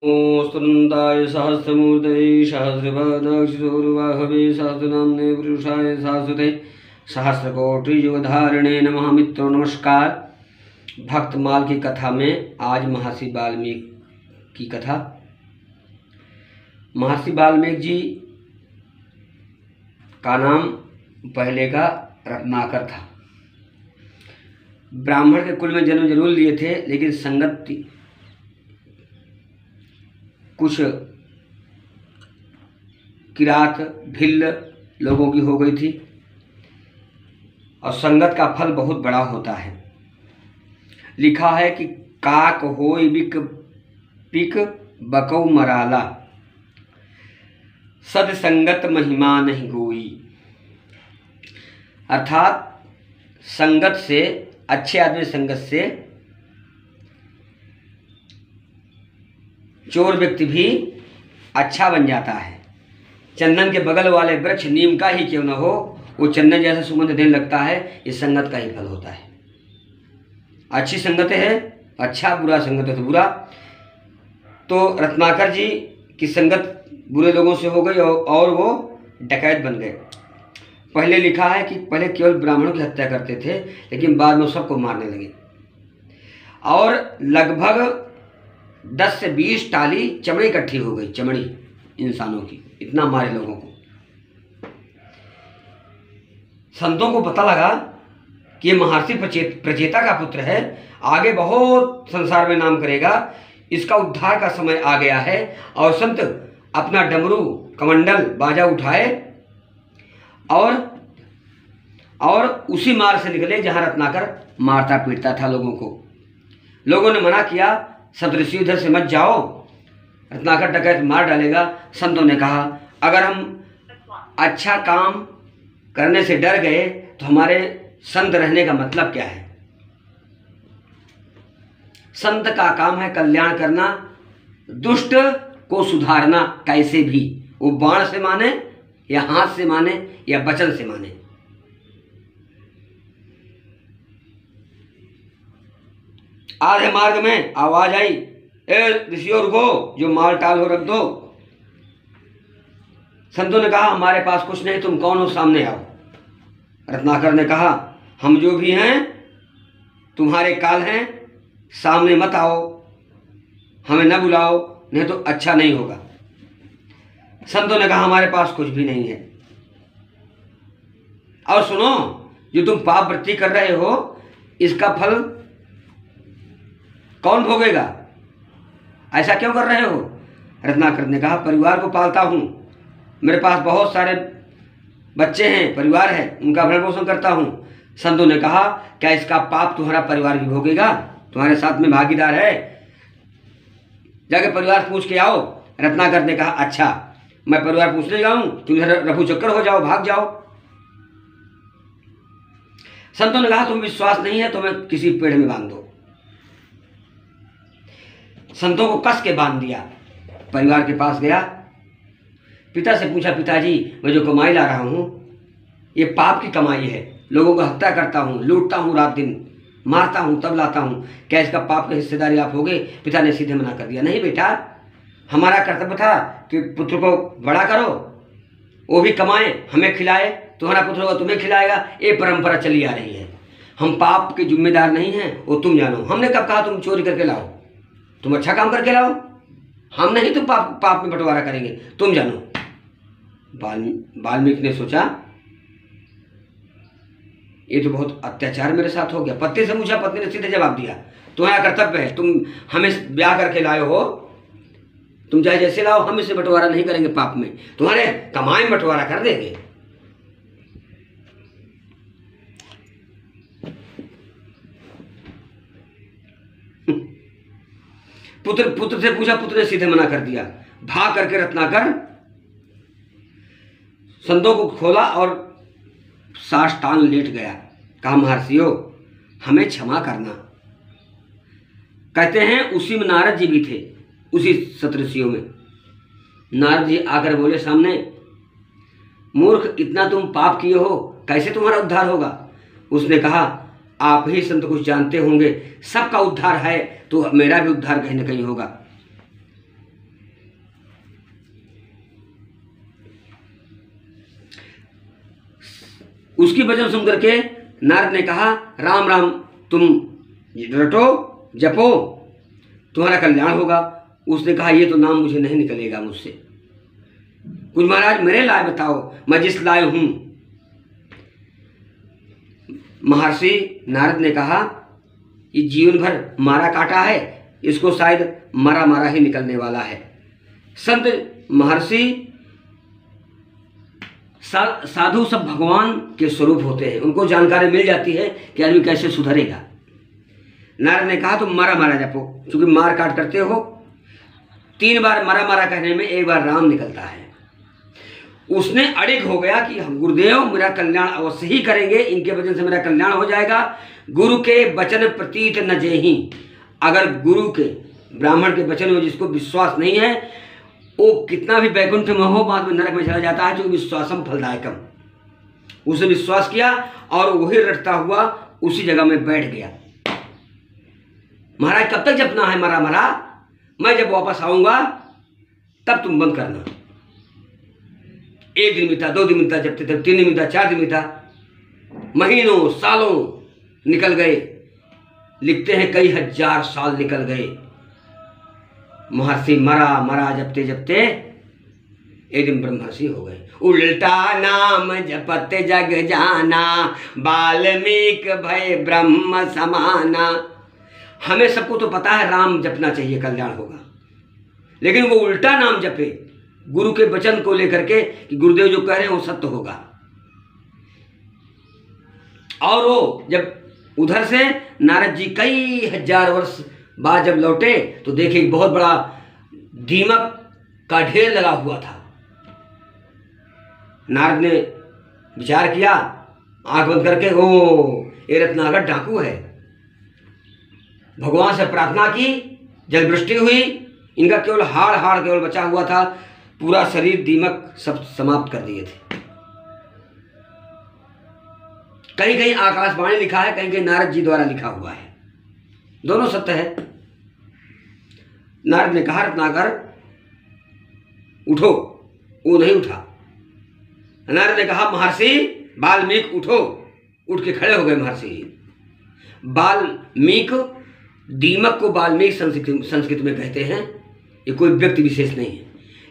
स्तुनन्ताय सहस्रमूर्तये सहस्रपादाक्षितोर्वाहवे सहस्रनाम्ने पुरुषाय शाश्वते सहस्रकोटियुगधारिणे नमः। मित्रों नमस्कार। भक्तमाल की कथा में आज महर्षि वाल्मीकि की कथा। महर्षि वाल्मीकि जी का नाम पहले का रत्नाकर था। ब्राह्मण के कुल में जन्म जरूर लिए थे, लेकिन संगत कुछ किरात भिल्ल लोगों की हो गई थी, और संगत का फल बहुत बड़ा होता है। लिखा है कि काक होय बिक पिक बकौ मराला, सद संगत महिमा नहीं गोई। अर्थात संगत से, अच्छे आदमी संगत से चोर व्यक्ति भी अच्छा बन जाता है। चंदन के बगल वाले वृक्ष नीम का ही क्यों न हो, वो चंदन जैसा सुगंध देने लगता है। ये संगत का ही फल होता है। अच्छी संगत है अच्छा, बुरा संगत है तो बुरा। तो रत्नाकर जी की संगत बुरे लोगों से हो गई और वो डकैत बन गए। पहले लिखा है कि पहले केवल ब्राह्मणों की हत्या करते थे, लेकिन बाद में सबको मारने लगे, और लगभग 10 से 20 टाली चमड़ी इकट्ठी हो गई, चमड़ी इंसानों की, इतना मारे लोगों को। संतों को पता लगा कि ये महर्षि प्रचेता का पुत्र है, आगे बहुत संसार में नाम करेगा, इसका उद्धार का समय आ गया है। और संत अपना डमरू कमंडल बाजा उठाए और उसी मार्ग से निकले जहां रत्नाकर मारता पीटता था लोगों को। लोगों ने मना किया, सप्तऋषि इधर से मत जाओ, रत्नाकर डकैत मार डालेगा। संतों ने कहा, अगर हम अच्छा काम करने से डर गए तो हमारे संत रहने का मतलब क्या है। संत का काम है कल्याण करना, दुष्ट को सुधारना, कैसे भी, वो बाण से माने या हाथ से माने या वचन से माने। आधे मार्ग में आवाज आई, ए ऋषियों रुको, जो माल टाल हो रख दो। संतों ने कहा, हमारे पास कुछ नहीं, तुम कौन हो, सामने आओ। रत्नाकर ने कहा, हम जो भी हैं तुम्हारे काल हैं, सामने मत आओ, हमें न बुलाओ, नहीं तो अच्छा नहीं होगा। संतों ने कहा, हमारे पास कुछ भी नहीं है। और सुनो, जो तुम पाप वृत्ति कर रहे हो, इसका फल कौन भोगेगा, ऐसा क्यों कर रहे हो। रत्नाकर ने कहा, परिवार को पालता हूं, मेरे पास बहुत सारे बच्चे हैं, परिवार है, उनका भरण पोषण करता हूं। संतों ने कहा, क्या इसका पाप तुम्हारा परिवार भी भोगेगा, तुम्हारे साथ में भागीदार है, जाके परिवार पूछ के आओ। रत्नाकर ने कहा, अच्छा मैं परिवार पूछने जाऊं, तुम रफू चक्कर हो जाओ, भाग जाओ। संतों ने कहा, तुम विश्वास नहीं है तो मैं किसी पेड़ में बांध दो। संतों को कस के बांध दिया। परिवार के पास गया, पिता से पूछा, पिताजी मैं जो कमाई ला रहा हूं ये पाप की कमाई है, लोगों को हत्या करता हूं, लूटता हूं, रात दिन मारता हूं, तब लाता हूं, क्या इसका पाप का हिस्सेदारी आप होगे। पिता ने सीधे मना कर दिया, नहीं बेटा, हमारा कर्तव्य था कि पुत्र को बड़ा करो, वो भी कमाए, हमें खिलाए, तुम्हारा पुत्र होगा तुम्हें खिलाएगा, ये परंपरा चली आ रही है, हम पाप के जिम्मेदार नहीं हैं, वो तुम जानो। हमने कब कहा तुम चोरी करके लाओ, तुम अच्छा काम करके लाओ, हम नहीं तुम पाप में बंटवारा करेंगे, तुम जानो। वाल्मीकि ने सोचा, ये तो बहुत अत्याचार मेरे साथ हो गया। पत्नी से पूछा, पत्नी ने सीधे जवाब दिया, तुम्हारा कर्तव्य है, तुम हमें ब्याह करके लाए हो, तुम चाहे जैसे लाओ, हम इससे बंटवारा नहीं करेंगे पाप में, तुम्हारे कमाई में बंटवारा कर देंगे। पुत्र से पूछा, पुत्र ने सीधे मना कर दिया। भाग करके रत्नाकर संतों को खोला और साष्टांग लेट गया। कहा, महर्षियों हमें क्षमा करना। कहते हैं उसी में नारद जी भी थे, उसी सप्तऋषियों में। नारद जी आकर बोले सामने, मूर्ख, इतना तुम पाप किए हो, कैसे तुम्हारा उद्धार होगा। उसने कहा, आप ही संत कुछ जानते होंगे, सबका उद्धार है तो मेरा भी उद्धार कहीं न कहीं होगा। उसकी वचन सुन करके नारद ने कहा, राम राम तुम रटो जपो, तुम्हारा कल्याण होगा। उसने कहा, ये तो नाम मुझे नहीं निकलेगा मुझसे। कुछ महाराज मेरे लायक बताओ, मैं जिस लायक हूं। महर्षि नारद ने कहा, ये जीवन भर मारा काटा है, इसको शायद मरा मारा ही निकलने वाला है। संत महर्षि साधु सब भगवान के स्वरूप होते हैं, उनको जानकारी मिल जाती है कि आदमी कैसे सुधरेगा। नारद ने कहा, तुम मारा मारा जपो, क्योंकि मार काट करते हो। 3 बार मारा मारा कहने में 1 बार राम निकलता है। उसने अड़िग हो गया कि हम गुरुदेव मेरा कल्याण अवश्य ही करेंगे, इनके वचन से मेरा कल्याण हो जाएगा। गुरु के वचन प्रतीत न जेहि, अगर गुरु के ब्राह्मण के वचन में जिसको विश्वास नहीं है, वो कितना भी वैकुंठ में हो बाद में नरक में चला जाता है, क्योंकि विश्वासम फलदायकम। उसने विश्वास किया और वही रटता हुआ उसी जगह में बैठ गया। महाराज कब तक जपना है मरा मरा? मैं जब वापस आऊंगा तब तुम बंद करना। 1 दिन बीता, 2 दिन बीता, जब तक 3 दिन बीता, 4 दिन बीता, महीनों सालों निकल गए। लिखते हैं कई हजार साल निकल गए। महर्षि मरा मरा जपते जपते एक दिन ब्रह्मर्षि हो गए। उल्टा नाम जपत जग जाना, वाल्मीकि भय ब्रह्म समाना। हमें सबको तो पता है राम जपना चाहिए, कल्याण होगा, लेकिन वो उल्टा नाम जपे गुरु के वचन को लेकर के कि गुरुदेव जो कह रहे हैं वो सत्य होगा। और वो जब उधर से नारद जी कई हजार वर्ष बाद जब लौटे तो देखे बहुत बड़ा दीमक का ढेर लगा हुआ था। नारद ने विचार किया आंख बंद करके, ओ ये रत्नाकर डाकू है। भगवान से प्रार्थना की, जल वृष्टि हुई, इनका केवल हाड़ हाड़ केवल बचा हुआ था, पूरा शरीर दीमक सब समाप्त कर दिए थे। कहीं कहीं आकाशवाणी लिखा है, कहीं कहीं नारद जी द्वारा लिखा हुआ है, दोनों सत्य है। नारद ने कहा, रत्नाकर उठो। वो नहीं उठा। नारद ने कहा, महर्षि वाल्मीकि उठो। उठ के खड़े हो गए महर्षि। वाल्मीकि, दीमक को वाल्मीकि संस्कृत में कहते हैं, ये कोई व्यक्ति विशेष नहीं है।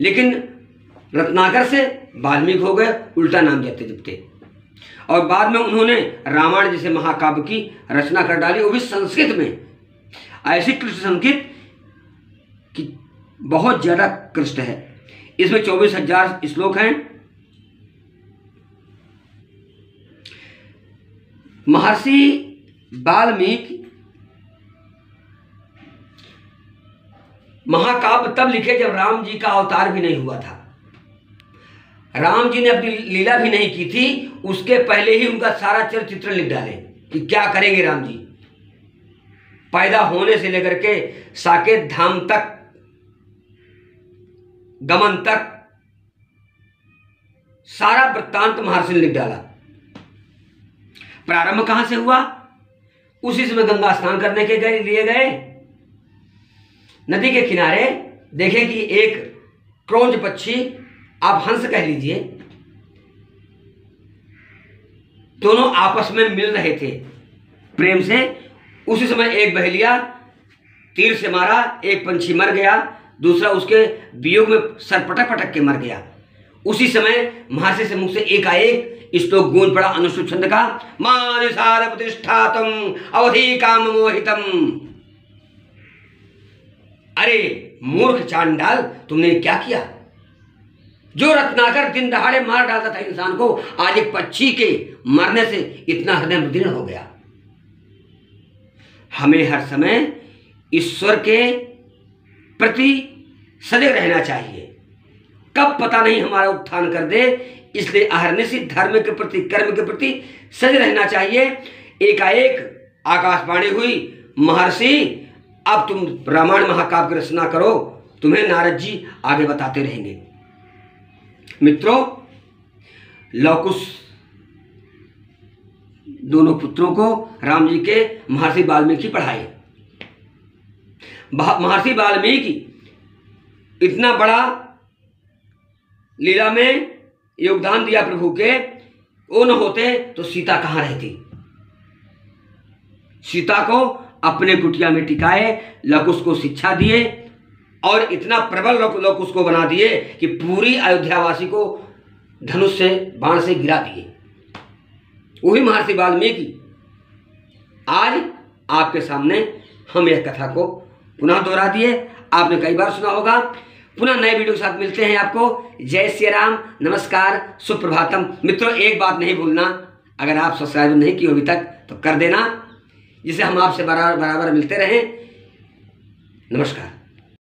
लेकिन रत्नाकर से वाल्मीकि हो गए, उल्टा नाम जपते जपते। और बाद में उन्होंने रामायण जैसे महाकाव्य की रचना कर डाली, वो भी संस्कृत में। ऐसी कृष्ण संस्कृत कि बहुत ज्यादा कृष्ण है। इसमें 24,000 श्लोक हैं। महर्षि वाल्मीकि महाकाव्य तब लिखे जब राम जी का अवतार भी नहीं हुआ था। राम जी ने अपनी लीला भी नहीं की थी, उसके पहले ही उनका सारा चरित्र लिख डाले कि क्या करेंगे राम जी। पैदा होने से लेकर के साकेत धाम तक, गमन तक, सारा वृत्तांत महर्षि ने लिख डाला। प्रारंभ कहां से हुआ? उसी समय गंगा स्नान करने के लिए गए। नदी के किनारे देखें कि एक क्रौंच पक्षी, आप हंस कह लीजिए, दोनों आपस में मिल रहे थे प्रेम से। उसी समय एक बहेलिया तीर से मारा, एक पंछी मर गया, दूसरा उसके वियोग में सर पटक पटक के मर गया। उसी समय महर्षि से मुख से एकाएक श्लोक गूंज पड़ा अनुष्टुप छंद का, मानसार प्रतिष्ठातम अवधि काम मोहितम। अरे मूर्ख चांडाल, तुमने क्या किया? जो रत्नाकर दिन दहाड़े मार डालता था इंसान को, आज एक पक्षी के मरने से इतना हृदय मृदीर्ण हो गया। हमें हर समय ईश्वर के प्रति सजग रहना चाहिए, कब पता नहीं हमारा उत्थान कर दे। इसलिए अहर्निशि धर्म के प्रति, कर्म के प्रति सजग रहना चाहिए। एकाएक आकाशवाणी हुई, महर्षि अब तुम रामायण महाकाव्य की रचना करो, तुम्हें नारद जी आगे बताते रहेंगे। मित्रों, लवकुश दोनों पुत्रों को राम जी के महर्षि वाल्मीकि पढ़ाए। महर्षि वाल्मीकि इतना बड़ा लीला में योगदान दिया प्रभु के, वो न होते तो सीता कहाँ रहती। सीता को अपने कुटिया में टिकाए, लकुश को शिक्षा दिए और इतना प्रबल लकुश को बना दिए कि पूरी अयोध्यावासी को धनुष से बाण से गिरा दिए। वही महर्षि वाल्मीकि आज आपके सामने हम यह कथा को पुनः दोहरा दिए। आपने कई बार सुना होगा। पुनः नए वीडियो के साथ मिलते हैं आपको। जय श्री राम, नमस्कार, सुप्रभातम। मित्रों, एक बात नहीं भूलना, अगर आप सब्सक्राइब नहीं किए अभी तक तो कर देना, जिससे हम आपसे बराबर मिलते रहें। नमस्कार।